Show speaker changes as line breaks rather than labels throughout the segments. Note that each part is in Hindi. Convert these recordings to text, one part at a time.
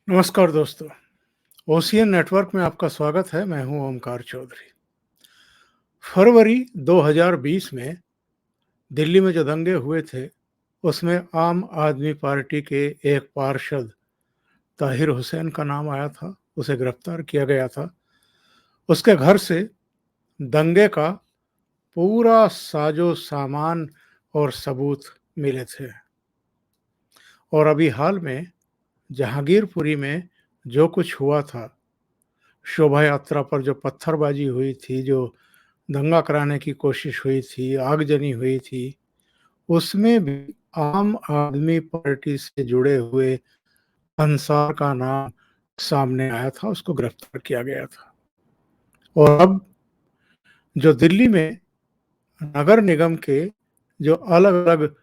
नमस्कार दोस्तों, ओशियन नेटवर्क में आपका स्वागत है। मैं हूं ओमकार चौधरी। फरवरी 2020 में दिल्ली में जो दंगे हुए थे, उसमें आम आदमी पार्टी के एक पार्षद ताहिर हुसैन का नाम आया था। उसे गिरफ्तार किया गया था। उसके घर से दंगे का पूरा साजो सामान और सबूत मिले थे। और अभी हाल में जहांगीरपुरी में जो कुछ हुआ था, शोभा यात्रा पर जो पत्थरबाजी हुई थी, जो दंगा कराने की कोशिश हुई थी, आगजनी हुई थी, उसमें भी आम आदमी पार्टी से जुड़े हुए अंसार का नाम सामने आया था। उसको गिरफ्तार किया गया था। और अब जो दिल्ली में नगर निगम के जो अलग-अलग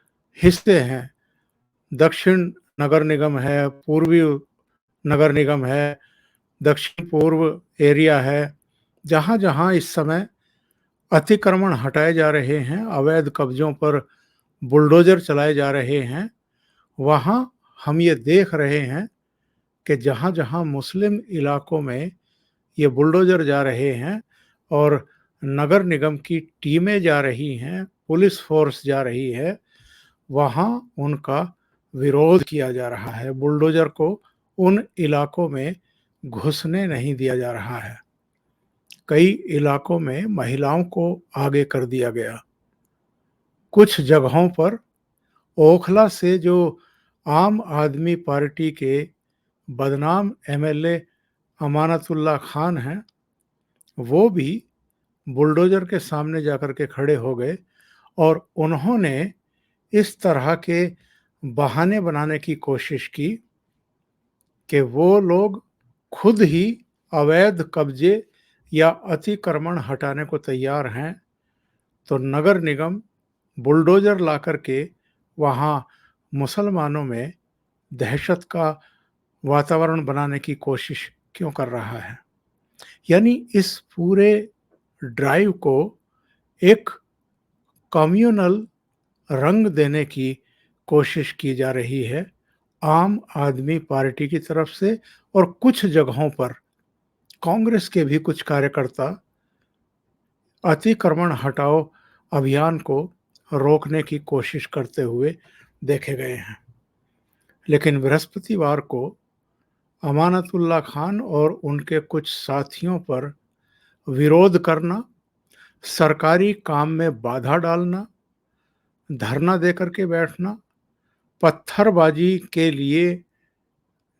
हिस्से हैं, दक्षिण नगर निगम है, पूर्वी नगर निगम है, दक्षिण पूर्व एरिया है, जहाँ-जहाँ इस समय अतिक्रमण हटाए जा रहे हैं, अवैध कब्जों पर बुलडोजर चलाए जा रहे हैं, वहाँ हम ये देख रहे हैं कि जहाँ-जहाँ मुस्लिम इलाकों में ये बुलडोजर जा रहे हैं और नगर निगम की टीमें जा रही हैं, पुलिस फोर्स जा रही है, वहाँ उनका विरोध किया जा रहा है। बुलडोजर को उन इलाकों में घुसने नहीं दिया जा रहा है। कई इलाकों में महिलाओं को आगे कर दिया गया। कुछ जगहों पर ओखला से जो आम आदमी पार्टी के बदनाम एमएलए अमानतुल्लाह खान हैं, वो भी बुलडोजर के सामने जाकर के खड़े हो गए और उन्होंने इस तरह के बहाने बनाने की कोशिश की कि वो लोग खुद ही अवैध कब्जे या अतिक्रमण हटाने को तैयार हैं, तो नगर निगम बुलडोजर ला कर के वहाँ मुसलमानों में दहशत का वातावरण बनाने की कोशिश क्यों कर रहा है। यानी इस पूरे ड्राइव को एक कम्युनल रंग देने की कोशिश की जा रही है आम आदमी पार्टी की तरफ से। और कुछ जगहों पर कांग्रेस के भी कुछ कार्यकर्ता अतिक्रमण हटाओ अभियान को रोकने की कोशिश करते हुए देखे गए हैं। लेकिन बृहस्पतिवार को अमानतुल्लाह खान और उनके कुछ साथियों पर विरोध करना, सरकारी काम में बाधा डालना, धरना देकर के बैठना, पत्थरबाजी के लिए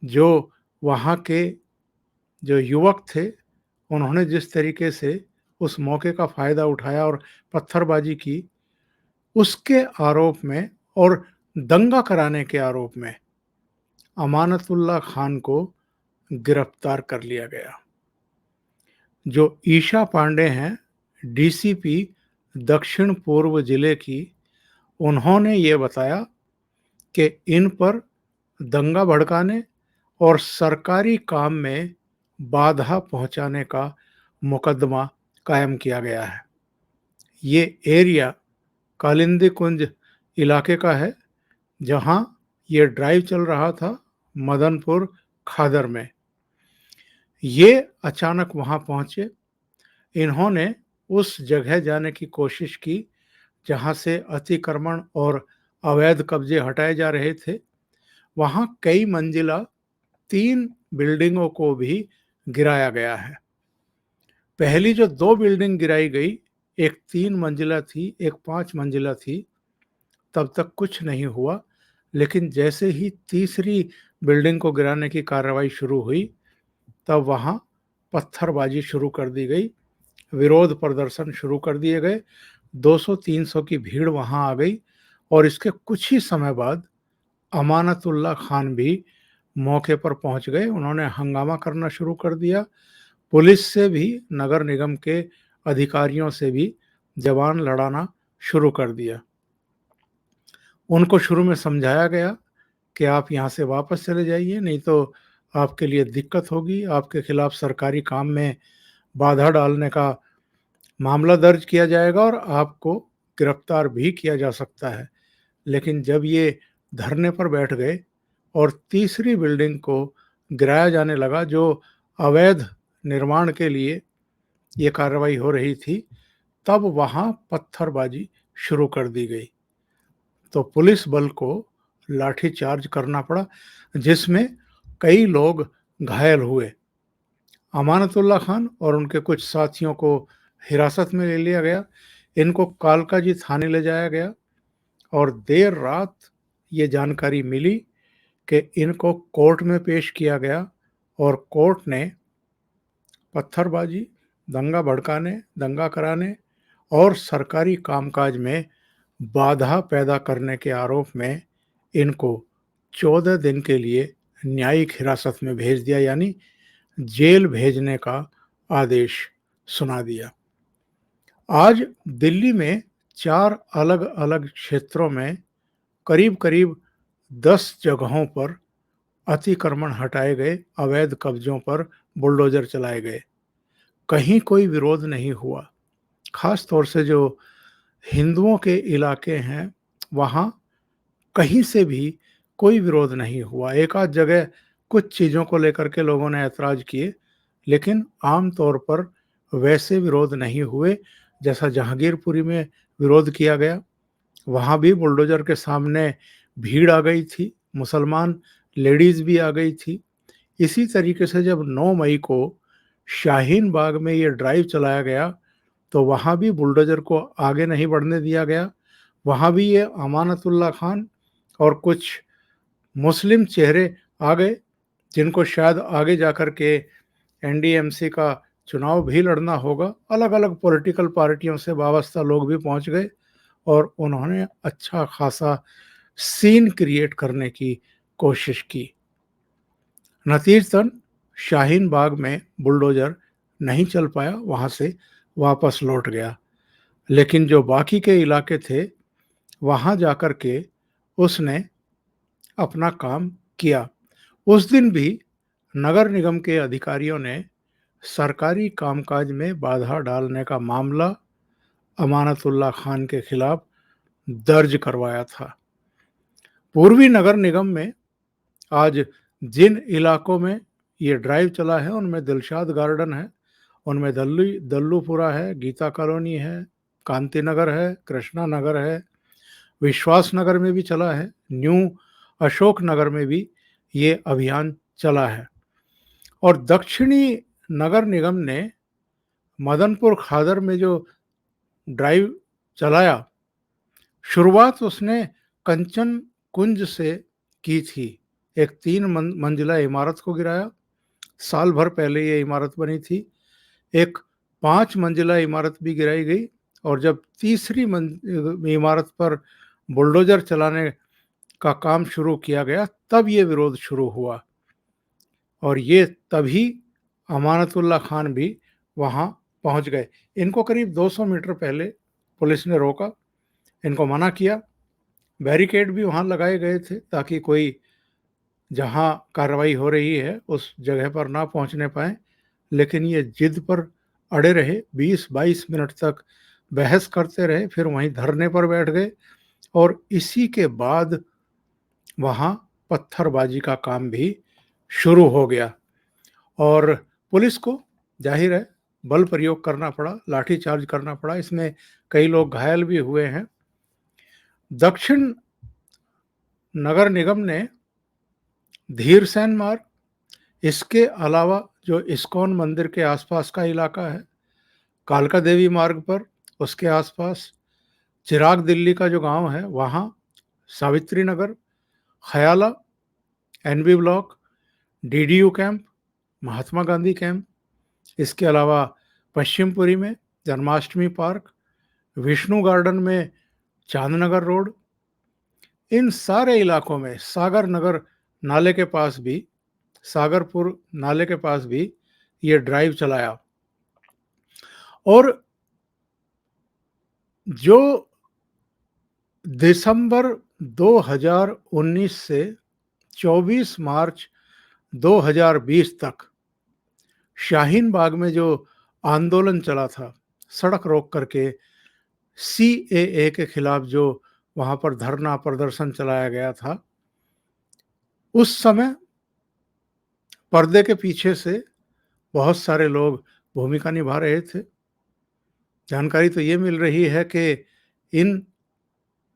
जो वहाँ के जो युवक थे, उन्होंने जिस तरीके से उस मौके का फ़ायदा उठाया और पत्थरबाजी की, उसके आरोप में और दंगा कराने के आरोप में अमानतुल्लाह खान को गिरफ्तार कर लिया गया। जो ईशा पांडे हैं, डीसीपी दक्षिण पूर्व जिले की, उन्होंने ये बताया कि इन पर दंगा भड़काने और सरकारी काम में बाधा पहुंचाने का मुकदमा कायम किया गया है। ये एरिया कालिंदी कुंज इलाके का है, जहां ये ड्राइव चल रहा था मदनपुर खादर में। ये अचानक वहां पहुंचे। इन्होंने उस जगह जाने की कोशिश की जहां से अतिक्रमण और अवैध कब्जे हटाए जा रहे थे। वहां कई मंजिला 3 बिल्डिंगों को भी गिराया गया है। पहली जो 2 बिल्डिंग गिराई गई, एक 3 मंजिला थी, एक 5 मंजिला थी, तब तक कुछ नहीं हुआ। लेकिन जैसे ही तीसरी बिल्डिंग को गिराने की कार्रवाई शुरू हुई, तब वहाँ पत्थरबाजी शुरू कर दी गई, विरोध प्रदर्शन शुरू कर दिए गए। 200-300 की भीड़ वहाँ आ गई और इसके कुछ ही समय बाद अमानतुल्लाह खान भी मौके पर पहुंच गए। उन्होंने हंगामा करना शुरू कर दिया। पुलिस से भी, नगर निगम के अधिकारियों से भी जवान लड़ाना शुरू कर दिया। उनको शुरू में समझाया गया कि आप यहाँ से वापस चले जाइए, नहीं तो आपके लिए दिक्कत होगी, आपके खिलाफ सरकारी काम में बाधा डालने का मामला दर्ज किया जाएगा और आपको गिरफ्तार भी किया जा सकता है। लेकिन जब ये धरने पर बैठ गए और तीसरी बिल्डिंग को गिराया जाने लगा, जो अवैध निर्माण के लिए ये कार्रवाई हो रही थी, तब वहाँ पत्थरबाजी शुरू कर दी गई। तो पुलिस बल को लाठीचार्ज करना पड़ा, जिसमें कई लोग घायल हुए। अमानतुल्लाह खान और उनके कुछ साथियों को हिरासत में ले लिया गया। इनको कालकाजी थाने ले जाया गया और देर रात ये जानकारी मिली कि इनको कोर्ट में पेश किया गया और कोर्ट ने पत्थरबाजी, दंगा भड़काने, दंगा कराने और सरकारी कामकाज में बाधा पैदा करने के आरोप में इनको 14 दिन के लिए न्यायिक हिरासत में भेज दिया, यानी जेल भेजने का आदेश सुना दिया। आज दिल्ली में 4 अलग-अलग क्षेत्रों में करीब-करीब 10 जगहों पर अतिक्रमण हटाए गए, अवैध कब्जों पर बुलडोजर चलाए गए। कहीं कोई विरोध नहीं हुआ। खास तौर से जो हिंदुओं के इलाके हैं, वहाँ कहीं से भी कोई विरोध नहीं हुआ। एक आध जगह कुछ चीज़ों को लेकर के लोगों ने ऐतराज़ किए, लेकिन आम तौर पर वैसे विरोध नहीं हुए जैसा जहांगीरपुरी में विरोध किया गया। वहाँ भी बुलडोज़र के सामने भीड़ आ गई थी, मुसलमान लेडीज़ भी आ गई थी। इसी तरीके से जब 9 मई को शाहीन बाग में ये ड्राइव चलाया गया, तो वहाँ भी बुलडोज़र को आगे नहीं बढ़ने दिया गया। वहाँ भी ये अमानतुल्लाह खान और कुछ मुस्लिम चेहरे आ गए, जिनको शायद आगे जाकर के एनडीएमसी का चुनाव भी लड़ना होगा। अलग-अलग पॉलिटिकल पार्टियों से वाबस्ता लोग भी पहुँच गए और उन्होंने अच्छा खासा सीन क्रिएट करने की कोशिश की। नतीजतन शाहीन बाग में बुलडोज़र नहीं चल पाया, वहाँ से वापस लौट गया। लेकिन जो बाकी के इलाके थे, वहाँ जाकर के उसने अपना काम किया। उस दिन भी नगर निगम के अधिकारियों ने सरकारी कामकाज में बाधा डालने का मामला अमानतुल्लाह खान के खिलाफ दर्ज करवाया था। पूर्वी नगर निगम में आज जिन इलाकों में ये ड्राइव चला है, उनमें दिलशाद गार्डन है, उनमें दल्लूपुरा है, गीता कॉलोनी है, कांति नगर है, कृष्णा नगर है, विश्वास नगर में भी चला है, न्यू अशोक नगर में भी ये अभियान चला है। और दक्षिणी नगर निगम ने मदनपुर खादर में जो ड्राइव चलाया, शुरुआत उसने कंचन कुंज से की थी। एक 3 मंजिला इमारत को गिराया। साल भर पहले ये इमारत बनी थी। एक 5 मंजिला इमारत भी गिराई गई और जब तीसरी इमारत पर बुलडोजर चलाने का काम शुरू किया गया, तब ये विरोध शुरू हुआ और ये तभी अमानतुल्लाह खान भी वहाँ पहुँच गए। इनको करीब 200 मीटर पहले पुलिस ने रोका, इनको मना किया। बैरिकेड भी वहाँ लगाए गए थे ताकि कोई जहाँ कार्रवाई हो रही है उस जगह पर ना पहुँचने पाए, लेकिन ये जिद पर अड़े रहे। 20-22 मिनट तक बहस करते रहे, फिर वहीं धरने पर बैठ गए और इसी के बाद वहाँ पत्थरबाजी का काम भी शुरू हो गया और पुलिस को जाहिर है बल प्रयोग करना पड़ा, लाठीचार्ज करना पड़ा। इसमें कई लोग घायल भी हुए हैं। दक्षिण नगर निगम ने धीरसेन मार्ग, इसके अलावा जो इस्कॉन मंदिर के आसपास का इलाका है, कालका देवी मार्ग पर उसके आसपास, चिराग दिल्ली का जो गांव है वहाँ, Savitri Nagar, Khayala, NB block, DDU camp, Mahatma Gandhi camp, इसके अलावा पश्चिमपुरी में जन्माष्टमी पार्क, विष्णु गार्डन में चांदनगर रोड, इन सारे इलाकों में सागर नगर नाले के पास भी, सागरपुर नाले के पास भी ये ड्राइव चलाया और जो दिसंबर 2019 से 24 मार्च 2020 तक शाहीन बाग में जो आंदोलन चला था, सड़क रोक करके सीएए के खिलाफ जो वहाँ पर धरना प्रदर्शन चलाया गया था, उस समय पर्दे के पीछे से बहुत सारे लोग भूमिका निभा रहे थे। जानकारी तो ये मिल रही है कि इन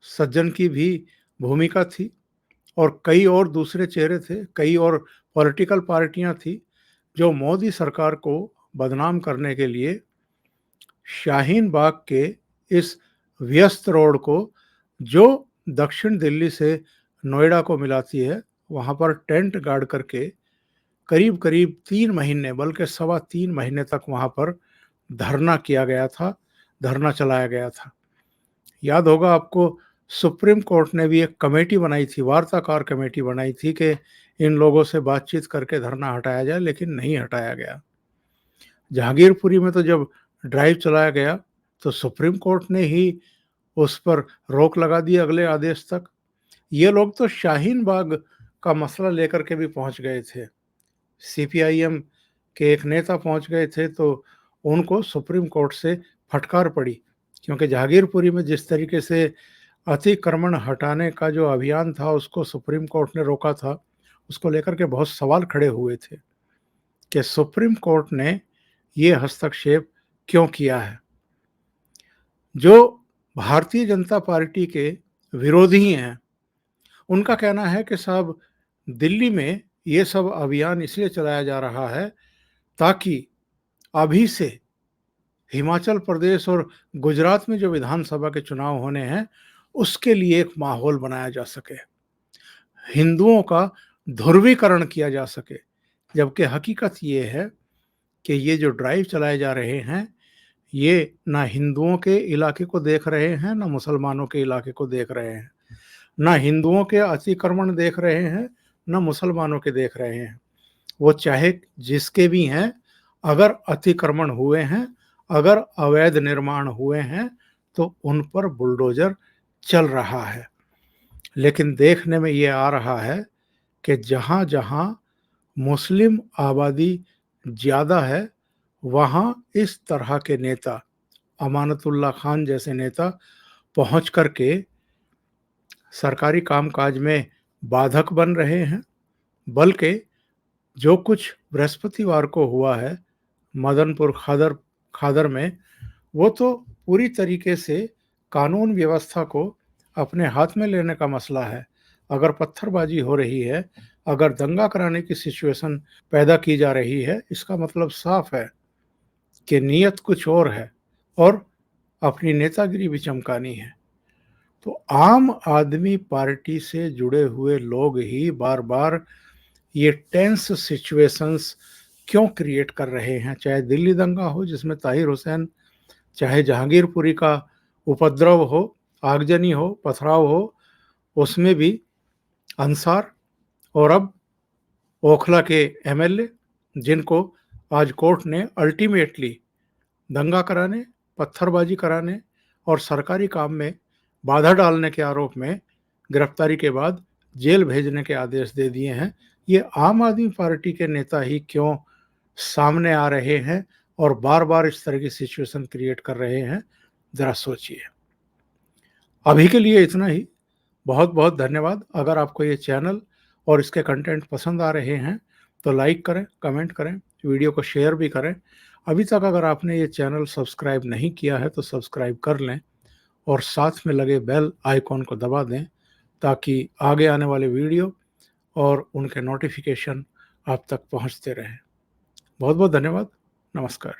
सज्जन की भी भूमिका थी और कई और दूसरे चेहरे थे, कई और पॉलिटिकल पार्टियां थी जो मोदी सरकार को बदनाम करने के लिए शाहीन बाग के इस व्यस्त रोड को, जो दक्षिण दिल्ली से नोएडा को मिलाती है, वहाँ पर टेंट गाड़ करके करीब-करीब 3 महीने, बल्कि सवा 3 महीने तक वहाँ पर धरना किया गया था, धरना चलाया गया था। याद होगा आपको, सुप्रीम कोर्ट ने भी एक कमेटी बनाई थी, वार्ताकार कमेटी बनाई थी कि इन लोगों से बातचीत करके धरना हटाया जाए, लेकिन नहीं हटाया गया। जहांगीरपुरी में तो जब ड्राइव चलाया गया तो सुप्रीम कोर्ट ने ही उस पर रोक लगा दी अगले आदेश तक। ये लोग तो शाहीन बाग का मसला लेकर के भी पहुंच गए थे। सीपीआईएम के एक नेता पहुंच गए थे तो उनको सुप्रीम कोर्ट से फटकार पड़ी, क्योंकि जहांगीरपुरी में जिस तरीके से अतिक्रमण हटाने का जो अभियान था उसको सुप्रीम कोर्ट ने रोका था, उसको लेकर के बहुत सवाल खड़े हुए थे कि सुप्रीम कोर्ट ने ये हस्तक्षेप क्यों किया है। जो भारतीय जनता पार्टी के विरोधी हैं, उनका कहना है कि साहब, दिल्ली में ये सब अभियान इसलिए चलाया जा रहा है ताकि अभी से हिमाचल प्रदेश और गुजरात में जो विधानसभा के चुनाव होने हैं उसके लिए एक माहौल बनाया जा सके, हिंदुओं का ध्रुवीकरण किया जा सके। जबकि हकीकत ये है कि ये जो ड्राइव चलाए जा रहे हैं, ये ना हिंदुओं के इलाके को देख रहे हैं, ना मुसलमानों के इलाके को देख रहे हैं, ना हिंदुओं के अतिक्रमण देख रहे हैं, ना मुसलमानों के देख रहे हैं। वो चाहे जिसके भी हैं, अगर अतिक्रमण हुए हैं, अगर अवैध निर्माण हुए हैं, तो उन पर बुलडोजर चल रहा है। लेकिन देखने में ये आ रहा है कि जहाँ-जहाँ मुस्लिम आबादी ज़्यादा है, वहाँ इस तरह के नेता, अमानतुल्लाह खान जैसे नेता पहुँच कर के सरकारी कामकाज में बाधक बन रहे हैं। बल्कि जो कुछ बृहस्पतिवार को हुआ है मदनपुर खादर में, वो तो पूरी तरीके से कानून व्यवस्था को अपने हाथ में लेने का मसला है। अगर पत्थरबाजी हो रही है, अगर दंगा कराने की सिचुएशन पैदा की जा रही है, इसका मतलब साफ है कि नीयत कुछ और है और अपनी नेतागिरी भी चमकानी है। तो आम आदमी पार्टी से जुड़े हुए लोग ही बार-बार ये टेंस सिचुएशंस क्यों क्रिएट कर रहे हैं। चाहे दिल्ली दंगा हो जिसमें ताहिर हुसैन, चाहे जहांगीरपुरी का उपद्रव हो, आगजनी हो, पथराव हो, उसमें भी अंसार और अब ओखला के एमएलए, जिनको आज कोर्ट ने अल्टीमेटली दंगा कराने, पत्थरबाजी कराने और सरकारी काम में बाधा डालने के आरोप में गिरफ्तारी के बाद जेल भेजने के आदेश दे दिए हैं। ये आम आदमी पार्टी के नेता ही क्यों सामने आ रहे हैं और बार-बार इस तरह की सिचुएशन क्रिएट कर रहे हैं, ज़रा सोचिए। अभी के लिए इतना ही। बहुत-बहुत धन्यवाद। अगर आपको ये चैनल और इसके कंटेंट पसंद आ रहे हैं तो लाइक करें, कमेंट करें, वीडियो को शेयर भी करें। अभी तक अगर आपने ये चैनल सब्सक्राइब नहीं किया है तो सब्सक्राइब कर लें और साथ में लगे बेल आइकॉन को दबा दें, ताकि आगे आने वाले वीडियो और उनके नोटिफिकेशन आप तक पहुंचते रहें। बहुत-बहुत धन्यवाद। नमस्कार।